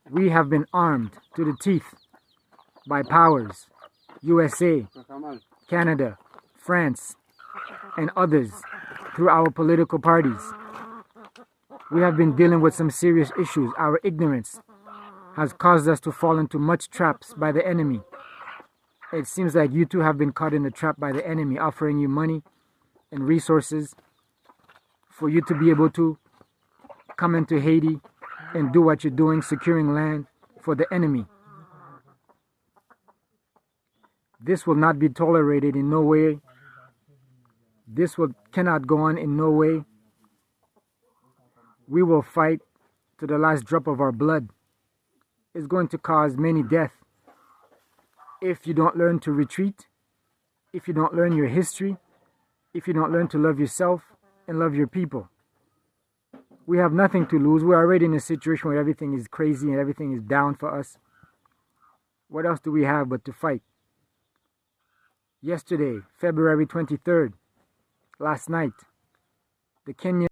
We have been armed to the teeth by powers, USA, Canada, France, and others through our political parties. We have been dealing with some serious issues. Our ignorance has caused us to fall into much traps by the enemy. It seems like you too have been caught in a trap by the enemy, offering you money and resources for you to be able to come into Haiti and do what you're doing, securing land for the enemy. This will not be tolerated in no way. This cannot go on in no way. We will fight to the last drop of our blood. It's going to cause many deaths if you don't learn to retreat, if you don't learn your history, if you don't learn to love yourself and love your people. We have nothing to lose. We're already in a situation where everything is crazy and everything is down for us. What else do we have but to fight? Yesterday, February 23rd, last night, the Kenyan